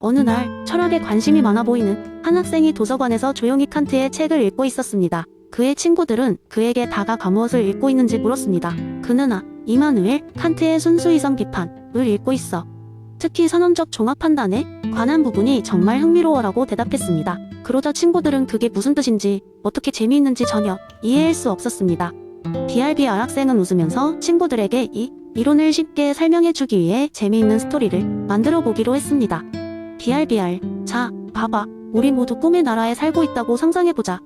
어느 날 철학에 관심이 많아 보이는 한 학생이 도서관에서 조용히 칸트의 책을 읽고 있었습니다. 그의 친구들은 그에게 다가가 무엇을 읽고 있는지 물었습니다. 그는 이마누엘 칸트의 순수이성 비판을 읽고 있어. 특히 선언적 종합 판단에 관한 부분이 정말 흥미로워라고 대답했습니다. 그러자 친구들은 그게 무슨 뜻인지 어떻게 재미있는지 전혀 이해할 수 없었습니다. BRBR 학생은 웃으면서 친구들에게 이 이론을 쉽게 설명해주기 위해 재미있는 스토리를 만들어 보기로 했습니다. BRBR, 자, 봐봐. 우리 모두 꿈의 나라에 살고 있다고 상상해보자.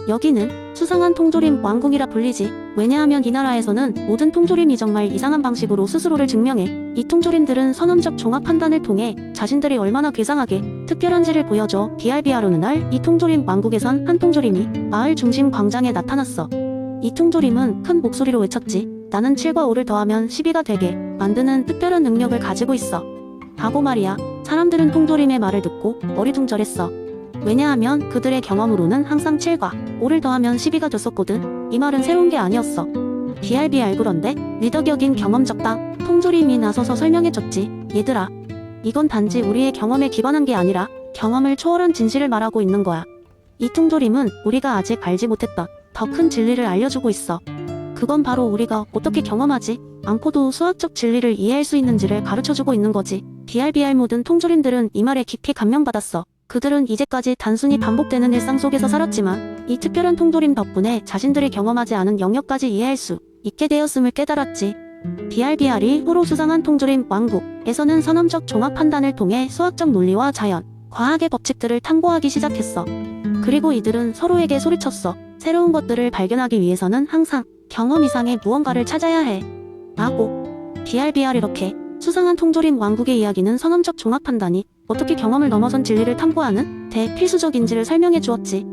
여기는 수상한 통조림 왕국이라 불리지. 왜냐하면 이 나라에서는 모든 통조림이 정말 이상한 방식으로 스스로를 증명해. 이 통조림들은 선언적 종합 판단을 통해 자신들이 얼마나 괴상하게 특별한지를 보여줘. BRBR 어느 날 이 통조림 왕국에선 한 통조림이 마을 중심 광장에 나타났어. 이 통조림은 큰 목소리로 외쳤지. 나는 7과 5를 더하면 12가 되게 만드는 특별한 능력을 가지고 있어. 바보 말이야. 사람들은 통조림의 말을 듣고 어리둥절했어. 왜냐하면 그들의 경험으로는 항상 7과 5를 더하면 12가 됐었거든. 이 말은 새로운 게 아니었어. BRBR 그런데 리더격인 경험적다. 통조림이 나서서 설명해줬지. 얘들아, 이건 단지 우리의 경험에 기반한 게 아니라 경험을 초월한 진실을 말하고 있는 거야. 이 통조림은 우리가 아직 알지 못했던 더 큰 진리를 알려주고 있어. 그건 바로 우리가 어떻게 경험하지 않고도 수학적 진리를 이해할 수 있는지를 가르쳐주고 있는 거지. BRBR 모든 통조림들은 이 말에 깊이 감명받았어. 그들은 이제까지 단순히 반복되는 일상 속에서 살았지만 이 특별한 통조림 덕분에 자신들이 경험하지 않은 영역까지 이해할 수 있게 되었음을 깨달았지. BRBR이 후로 수상한 통조림 왕국에서는 선언적 종합 판단을 통해 수학적 논리와 자연, 과학의 법칙들을 탐구하기 시작했어. 그리고 이들은 서로에게 소리쳤어. 새로운 것들을 발견하기 위해서는 항상 경험 이상의 무언가를 찾아야 해. 라고. BRBR 이렇게 수상한 통조림 왕국의 이야기는 선언적 종합 판단이 어떻게 경험을 넘어선 진리를 탐구하는 대필수적인지를 설명해 주었지.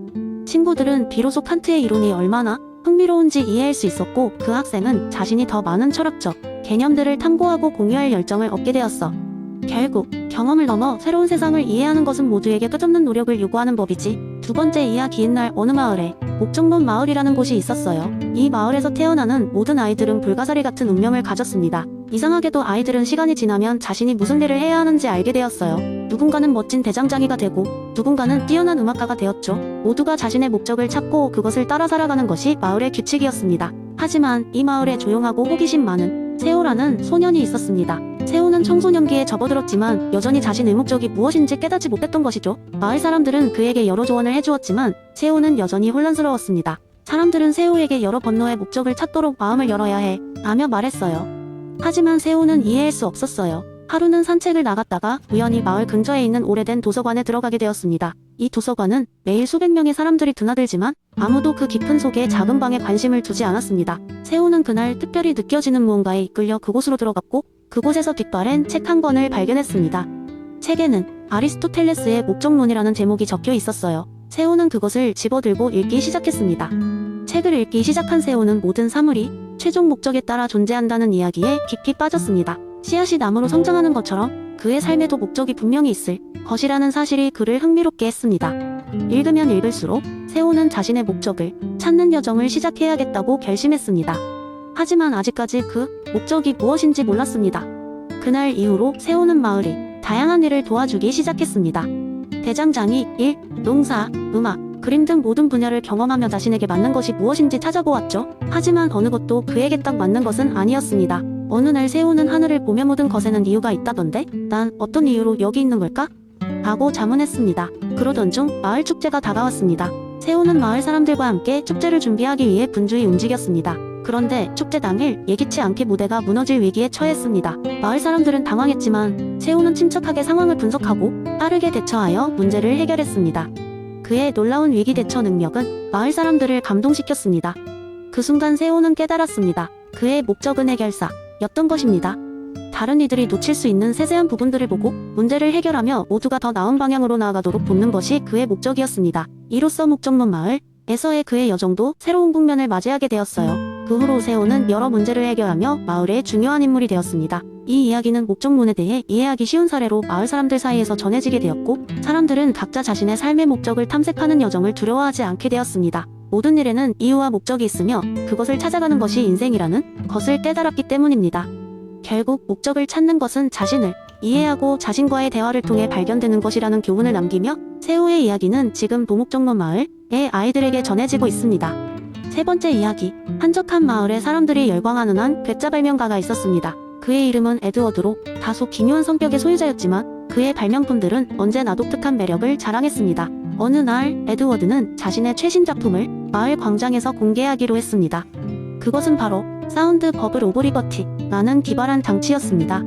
친구들은 비로소 칸트의 이론이 얼마나 흥미로운지 이해할 수 있었고 그 학생은 자신이 더 많은 철학적 개념들을 탐구하고 공유할 열정을 얻게 되었어. 결국 경험을 넘어 새로운 세상을 이해하는 것은 모두에게 끝없는 노력을 요구하는 법이지. 두 번째 이야기인 날 어느 마을에 목적론 마을이라는 곳이 있었어요. 이 마을에서 태어나는 모든 아이들은 불가사리 같은 운명을 가졌습니다. 이상하게도 아이들은 시간이 지나면 자신이 무슨 일을 해야 하는지 알게 되었어요. 누군가는 멋진 대장장이가 되고 누군가는 뛰어난 음악가가 되었죠. 모두가 자신의 목적을 찾고 그것을 따라 살아가는 것이 마을의 규칙이었습니다. 하지만 이 마을에 조용하고 호기심 많은 세호라는 소년이 있었습니다. 세호는 청소년기에 접어들었지만 여전히 자신의 목적이 무엇인지 깨닫지 못했던 것이죠. 마을 사람들은 그에게 여러 조언을 해주었지만 세호는 여전히 혼란스러웠습니다. 사람들은 세호에게 여러 번호의 목적을 찾도록 마음을 열어야 해 라며 말했어요. 하지만 세호는 이해할 수 없었어요. 하루는 산책을 나갔다가 우연히 마을 근처에 있는 오래된 도서관에 들어가게 되었습니다. 이 도서관은 매일 수백 명의 사람들이 드나들지만 아무도 그 깊은 속의 작은 방에 관심을 두지 않았습니다. 세호는 그날 특별히 느껴지는 무언가에 이끌려 그곳으로 들어갔고 그곳에서 뒷발엔 책 한 권을 발견했습니다. 책에는 아리스토텔레스의 목적론이라는 제목이 적혀 있었어요. 세호는 그것을 집어들고 읽기 시작했습니다. 책을 읽기 시작한 세호는 모든 사물이 최종 목적에 따라 존재한다는 이야기에 깊이 빠졌습니다. 씨앗이 나무로 성장하는 것처럼 그의 삶에도 목적이 분명히 있을 것이라는 사실이 그를 흥미롭게 했습니다. 읽으면 읽을수록 세호는 자신의 목적을 찾는 여정을 시작해야겠다고 결심했습니다. 하지만 아직까지 그 목적이 무엇인지 몰랐습니다. 그날 이후로 세호는 마을이 다양한 일을 도와주기 시작했습니다. 대장장이, 일, 농사, 음악, 그림 등 모든 분야를 경험하며 자신에게 맞는 것이 무엇인지 찾아보았죠. 하지만 어느 것도 그에게 딱 맞는 것은 아니었습니다. 어느 날 세호는 하늘을 보며 모든 것에는 이유가 있다던데 난 어떤 이유로 여기 있는 걸까? 라고 자문했습니다. 그러던 중 마을 축제가 다가왔습니다. 세호는 마을 사람들과 함께 축제를 준비하기 위해 분주히 움직였습니다. 그런데 축제 당일 예기치 않게 무대가 무너질 위기에 처했습니다. 마을 사람들은 당황했지만 세호는 침착하게 상황을 분석하고 빠르게 대처하여 문제를 해결했습니다. 그의 놀라운 위기 대처 능력은 마을 사람들을 감동시켰습니다. 그 순간 세호는 깨달았습니다. 그의 목적은 해결사였던 것입니다. 다른 이들이 놓칠 수 있는 세세한 부분들을 보고 문제를 해결하며 모두가 더 나은 방향으로 나아가도록 돕는 것이 그의 목적이었습니다. 이로써 목적론 마을에서의 그의 여정도 새로운 국면을 맞이하게 되었어요. 그 후로 세호는 여러 문제를 해결하며 마을의 중요한 인물이 되었습니다. 이 이야기는 목적론에 대해 이해하기 쉬운 사례로 마을 사람들 사이에서 전해지게 되었고 사람들은 각자 자신의 삶의 목적을 탐색하는 여정을 두려워하지 않게 되었습니다. 모든 일에는 이유와 목적이 있으며 그것을 찾아가는 것이 인생이라는 것을 깨달았기 때문입니다. 결국 목적을 찾는 것은 자신을 이해하고 자신과의 대화를 통해 발견되는 것이라는 교훈을 남기며 세후의 이야기는 지금 도목정로 마을의 아이들에게 전해지고 있습니다. 세 번째 이야기, 한적한 마을에 사람들이 열광하는 한 괴짜 발명가가 있었습니다. 그의 이름은 에드워드로 다소 기묘한 성격의 소유자였지만 그의 발명품들은 언제나 독특한 매력을 자랑했습니다. 어느 날 에드워드는 자신의 최신 작품을 마을 광장에서 공개하기로 했습니다. 그것은 바로 사운드 버블 오브 리버티라는 기발한 장치였습니다.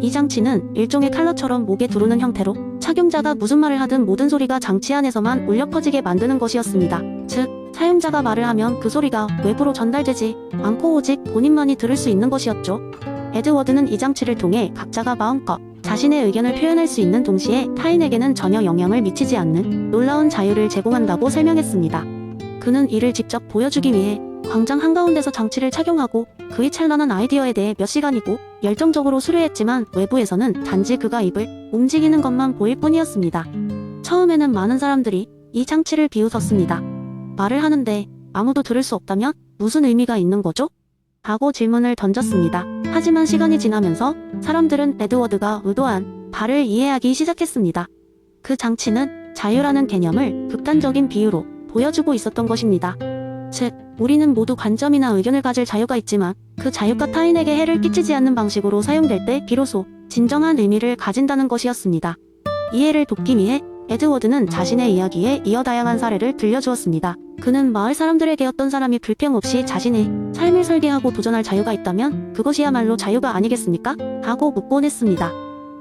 이 장치는 일종의 칼라처럼 목에 두르는 형태로 착용자가 무슨 말을 하든 모든 소리가 장치 안에서만 울려 퍼지게 만드는 것이었습니다. 즉, 사용자가 말을 하면 그 소리가 외부로 전달되지 않고 오직 본인만이 들을 수 있는 것이었죠. 에드워드는 이 장치를 통해 각자가 마음껏 자신의 의견을 표현할 수 있는 동시에 타인에게는 전혀 영향을 미치지 않는 놀라운 자유를 제공한다고 설명했습니다. 그는 이를 직접 보여주기 위해 광장 한가운데서 장치를 착용하고 그의 찬란한 아이디어에 대해 몇 시간이고 열정적으로 수료했지만 외부에서는 단지 그가 입을 움직이는 것만 보일 뿐이었습니다. 처음에는 많은 사람들이 이 장치를 비웃었습니다. 말을 하는데 아무도 들을 수 없다면 무슨 의미가 있는 거죠? 하고 질문을 던졌습니다. 하지만 시간이 지나면서 사람들은 에드워드가 의도한 바를 이해하기 시작했습니다. 그 장치는 자유라는 개념을 극단적인 비유로 보여주고 있었던 것입니다. 즉, 우리는 모두 관점이나 의견을 가질 자유가 있지만 그 자유가 타인에게 해를 끼치지 않는 방식으로 사용될 때 비로소 진정한 의미를 가진다는 것이었습니다. 이해를 돕기 위해 에드워드는 자신의 이야기에 이어 다양한 사례를 들려주었습니다. 그는 마을 사람들에게 어떤 사람이 불평 없이 자신의 삶을 설계하고 도전할 자유가 있다면 그것이야말로 자유가 아니겠습니까? 하고 묻곤 했습니다.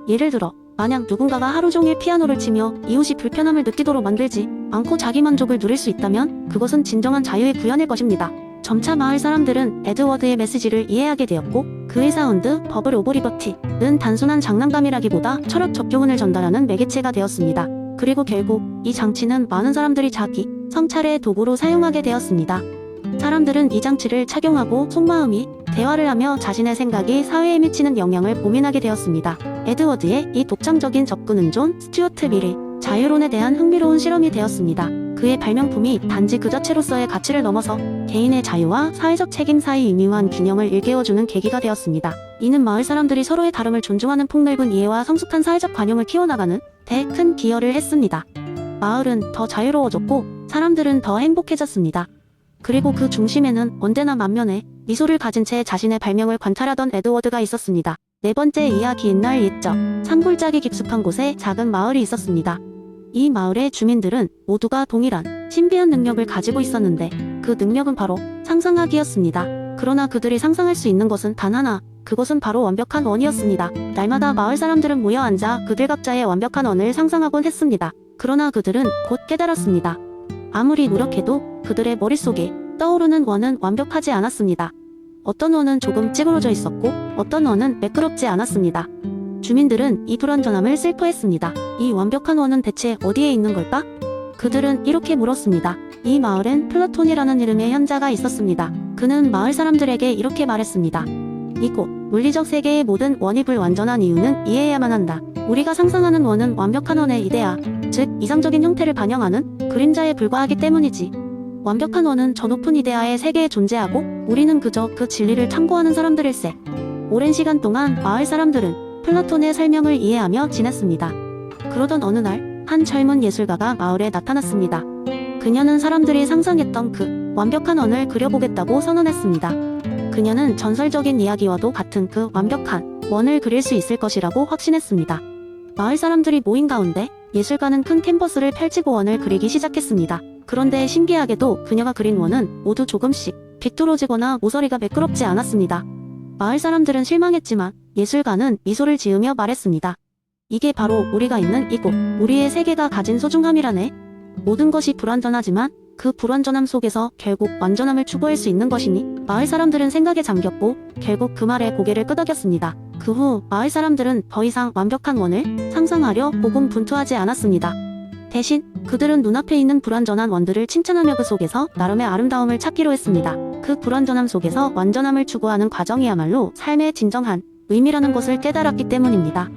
예를 들어, 만약 누군가가 하루 종일 피아노를 치며 이웃이 불편함을 느끼도록 만들지 않고 자기 만족을 누릴 수 있다면 그것은 진정한 자유의 구현일 것입니다. 점차 마을 사람들은 에드워드의 메시지를 이해하게 되었고 그의 사운드 버블 오브 리버티는 단순한 장난감이라기보다 철학적 교훈을 전달하는 매개체가 되었습니다. 그리고 결국 이 장치는 많은 사람들이 자기 성찰의 도구로 사용하게 되었습니다. 사람들은 이 장치를 착용하고 속마음이 대화를 하며 자신의 생각이 사회에 미치는 영향을 고민하게 되었습니다. 에드워드의 이 독창적인 접근은 존 스튜어트 밀의 자유론에 대한 흥미로운 실험이 되었습니다. 그의 발명품이 단지 그 자체로서의 가치를 넘어서 개인의 자유와 사회적 책임 사이 미묘한 균형을 일깨워주는 계기가 되었습니다. 이는 마을 사람들이 서로의 다름을 존중하는 폭넓은 이해와 성숙한 사회적 관용을 키워나가는 데 큰 기여를 했습니다. 마을은 더 자유로워졌고 사람들은 더 행복해졌습니다. 그리고 그 중심에는 언제나 만면에 미소를 가진 채 자신의 발명을 관찰하던 에드워드가 있었습니다. 네 번째 이야기, 옛날 옛적 산골짜기 깊숙한 곳에 작은 마을이 있었습니다. 이 마을의 주민들은 모두가 동일한 신비한 능력을 가지고 있었는데 그 능력은 바로 상상하기였습니다. 그러나 그들이 상상할 수 있는 것은 단 하나, 그것은 바로 완벽한 원이었습니다. 날마다 마을 사람들은 모여 앉아 그들 각자의 완벽한 원을 상상하곤 했습니다. 그러나 그들은 곧 깨달았습니다. 아무리 노력해도 그들의 머릿속에 떠오르는 원은 완벽하지 않았습니다. 어떤 원은 조금 찌그러져 있었고 어떤 원은 매끄럽지 않았습니다. 주민들은 이 불완전함을 슬퍼했습니다. 이 완벽한 원은 대체 어디에 있는 걸까? 그들은 이렇게 물었습니다. 이 마을엔 플라톤이라는 이름의 현자가 있었습니다. 그는 마을 사람들에게 이렇게 말했습니다. 이곳 물리적 세계의 모든 원이 불완전한 이유는 이해해야만 한다. 우리가 상상하는 원은 완벽한 원의 이데아, 즉 이상적인 형태를 반영하는 그림자에 불과하기 때문이지. 완벽한 원은 저 높은 이데아의 세계에 존재하고 우리는 그저 그 진리를 탐구하는 사람들일세. 오랜 시간 동안 마을 사람들은 플라톤의 설명을 이해하며 지냈습니다. 그러던 어느 날 한 젊은 예술가가 마을에 나타났습니다. 그녀는 사람들이 상상했던 그 완벽한 원을 그려보겠다고 선언했습니다. 그녀는 전설적인 이야기와도 같은 그 완벽한 원을 그릴 수 있을 것이라고 확신했습니다. 마을 사람들이 모인 가운데 예술가는 큰 캔버스를 펼치고 원을 그리기 시작했습니다. 그런데 신기하게도 그녀가 그린 원은 모두 조금씩 비뚤어지거나 모서리가 매끄럽지 않았습니다. 마을 사람들은 실망했지만 예술가는 미소를 지으며 말했습니다. 이게 바로 우리가 있는 이곳, 우리의 세계가 가진 소중함이라네. 모든 것이 불완전하지만 그 불완전함 속에서 결국 완전함을 추구할 수 있는 것이니. 마을 사람들은 생각에 잠겼고 결국 그 말에 고개를 끄덕였습니다. 그 후 마을 사람들은 더 이상 완벽한 원을 상상하려 고군분투하지 않았습니다. 대신 그들은 눈앞에 있는 불완전한 원들을 칭찬하며 그 속에서 나름의 아름다움을 찾기로 했습니다. 그 불완전함 속에서 완전함을 추구하는 과정이야말로 삶의 진정한 의미라는 것을 깨달았기 때문입니다.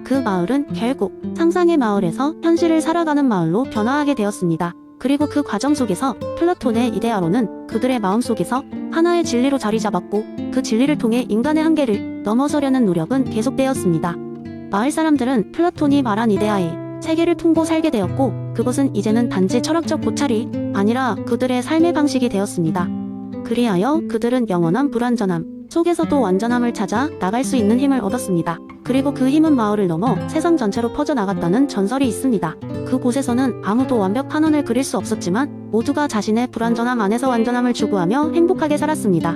그 마을은 결국 상상의 마을에서 현실을 살아가는 마을로 변화하게 되었습니다. 그리고 그 과정 속에서 플라톤의 이데아로는 그들의 마음속에서 하나의 진리로 자리 잡았고 그 진리를 통해 인간의 한계를 넘어서려는 노력은 계속되었습니다. 마을 사람들은 플라톤이 말한 이데아에 세계를 품고 살게 되었고, 그것은 이제는 단지 철학적 고찰이 아니라 그들의 삶의 방식이 되었습니다. 그리하여 그들은 영원한 불완전함 속에서도 완전함을 찾아 나갈 수 있는 힘을 얻었습니다. 그리고 그 힘은 마을을 넘어 세상 전체로 퍼져나갔다는 전설이 있습니다. 그곳에서는 아무도 완벽한 원을 그릴 수 없었지만 모두가 자신의 불완전함 안에서 완전함을 추구하며 행복하게 살았습니다.